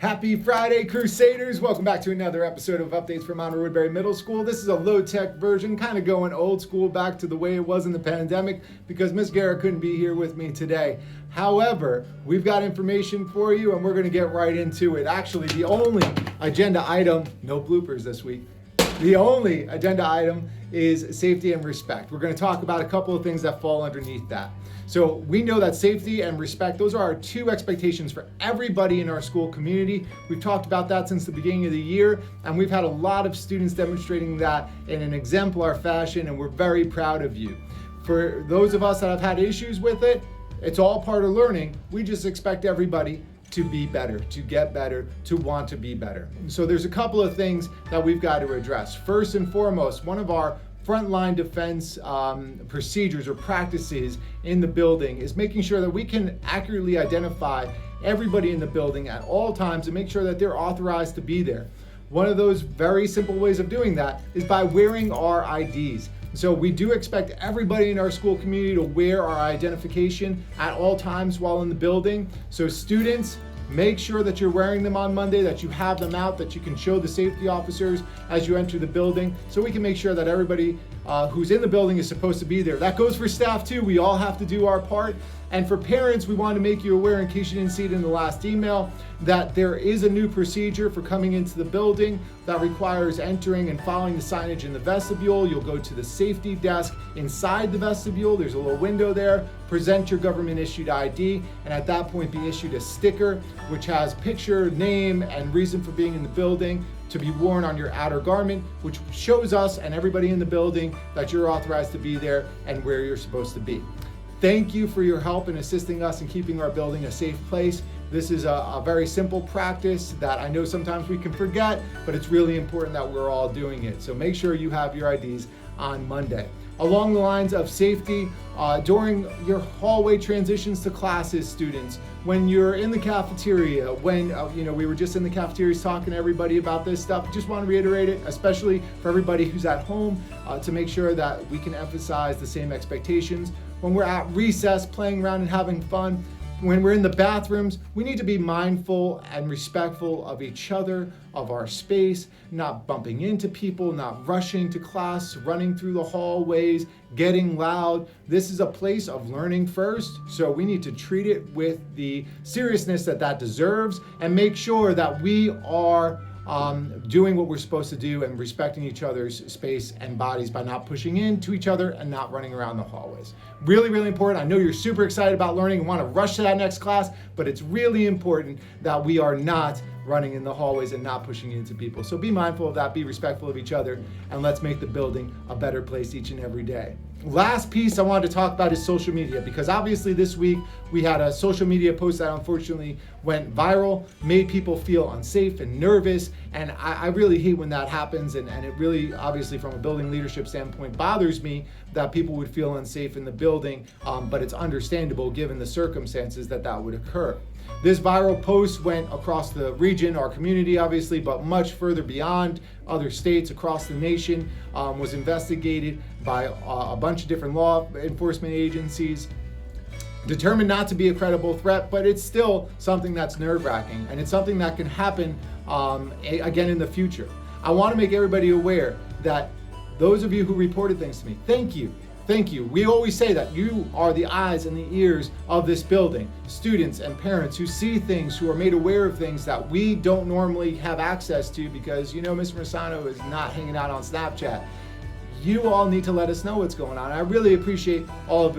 Happy Friday, Crusaders! Welcome back to another episode of Updates from Monroe-Woodbury Middle School. This is a low-tech version, kind of going old school back to the way it was in the pandemic because Miss Guerra couldn't be here with me today. However, we've got information for you and we're going to get right into it. Actually, the only agenda item, no bloopers this week, the only agenda item is safety and respect. We're going to talk about a couple of things that fall underneath that. So we know that safety and respect, those are our two expectations for everybody in our school community. We've talked about that since the beginning of the year, and we've had a lot of students demonstrating that in an exemplar fashion, and we're very proud of you. For those of us that have had issues with it, it's all part of learning. We just expect everybody to be better, to get better, to want to be better. So there's a couple of things that we've got to address. First and foremost, one of our frontline defense procedures or practices in the building is making sure that we can accurately identify everybody in the building at all times and make sure that they're authorized to be there. One of those very simple ways of doing that is by wearing our IDs. So we do expect everybody in our school community to wear our identification at all times while in the building. So students, make sure that you're wearing them on Monday, that you have them out, that you can show the safety officers as you enter the building, so we can make sure that everybody who's in the building is supposed to be there. That goes for staff too. We all have to do our part. And for parents, we want to make you aware, in case you didn't see it in the last email, that there is a new procedure for coming into the building that requires entering and following the signage in the vestibule. You'll go to the safety desk inside the vestibule. There's a little window there. Present your government issued ID, and at that point be issued a sticker which has picture, name, and reason for being in the building to be worn on your outer garment, which shows us and everybody in the building that you're authorized to be there and where you're supposed to be. Thank you for your help in assisting us in keeping our building a safe place. This is a very simple practice that I know sometimes we can forget, but it's really important that we're all doing it. So make sure you have your IDs on Monday. Along the lines of safety, during your hallway transitions to classes, students, when you're in the cafeteria, when we were just in the cafeterias talking to everybody about this stuff, just want to reiterate it, especially for everybody who's at home, to make sure that we can emphasize the same expectations. When we're at recess, playing around and having fun, when we're in the bathrooms, we need to be mindful and respectful of each other, of our space, not bumping into people, not rushing to class, running through the hallways, getting loud. This is a place of learning first, so we need to treat it with the seriousness that that deserves and make sure that we are doing what we're supposed to do and respecting each other's space and bodies by not pushing into each other and not running around the hallways. Really, really important. I know you're super excited about learning and want to rush to that next class, but it's really important that we are not running in the hallways and not pushing into people. So be mindful of that, be respectful of each other, and let's make the building a better place each and every day. Last piece I wanted to talk about is social media, because obviously this week we had a social media post that unfortunately went viral, made people feel unsafe and nervous, and I really hate when that happens, and it really, obviously from a building leadership standpoint, bothers me that people would feel unsafe in the building, but it's understandable given the circumstances that would occur. This viral post went across the region, our community obviously, but much further beyond other states across the nation, was investigated by a bunch of different law enforcement agencies, determined not to be a credible threat, but it's still something that's nerve-wracking, and it's something that can happen again in the future. I want to make everybody aware that those of you who reported things to me, thank you. Thank you. We always say that you are the eyes and the ears of this building. Students and parents who see things, who are made aware of things that we don't normally have access to because, Mr. Maesano is not hanging out on Snapchat. You all need to let us know what's going on. I really appreciate all of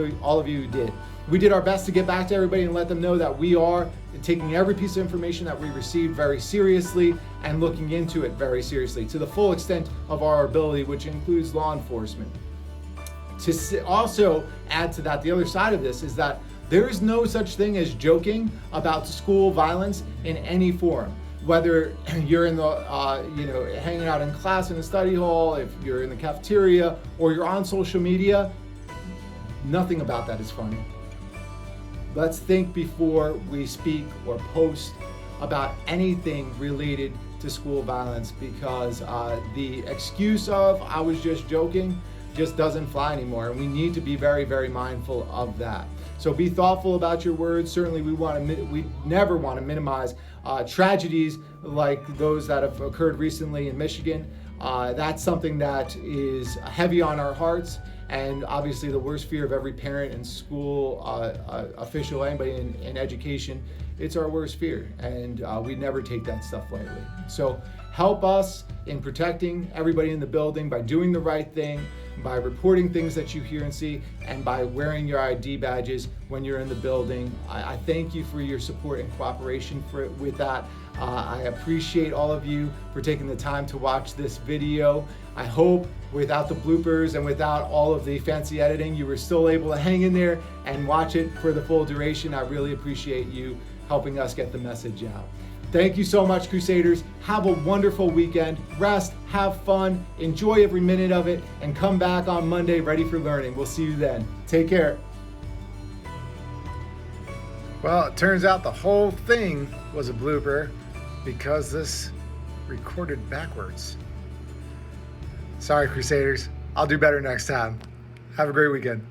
you who did. We did our best to get back to everybody and let them know that we are taking every piece of information that we received very seriously and looking into it very seriously to the full extent of our ability, which includes law enforcement. To also add to that, the other side of this is that there is no such thing as joking about school violence in any form. Whether you're in the, hanging out in class in a study hall, if you're in the cafeteria, or you're on social media, nothing about that is funny. Let's think before we speak or post about anything related to school violence, because the excuse of "I was just joking" just doesn't fly anymore, and we need to be very, very mindful of that. So be thoughtful about your words. Certainly we never want to minimize tragedies like those that have occurred recently in Michigan. That's something that is heavy on our hearts, and obviously the worst fear of every parent and school official, anybody in education, it's our worst fear, and we never take that stuff lightly. So help us in protecting everybody in the building by doing the right thing, by reporting things that you hear and see, and by wearing your ID badges when you're in the building. I thank you for your support and cooperation with that. I appreciate all of you for taking the time to watch this video. I hope without the bloopers and without all of the fancy editing, you were still able to hang in there and watch it for the full duration. I really appreciate you helping us get the message out. Thank you so much, Crusaders. Have a wonderful weekend. Rest, have fun, enjoy every minute of it, and come back on Monday ready for learning. We'll see you then. Take care. Well, it turns out the whole thing was a blooper because this recorded backwards. Sorry, Crusaders. I'll do better next time. Have a great weekend.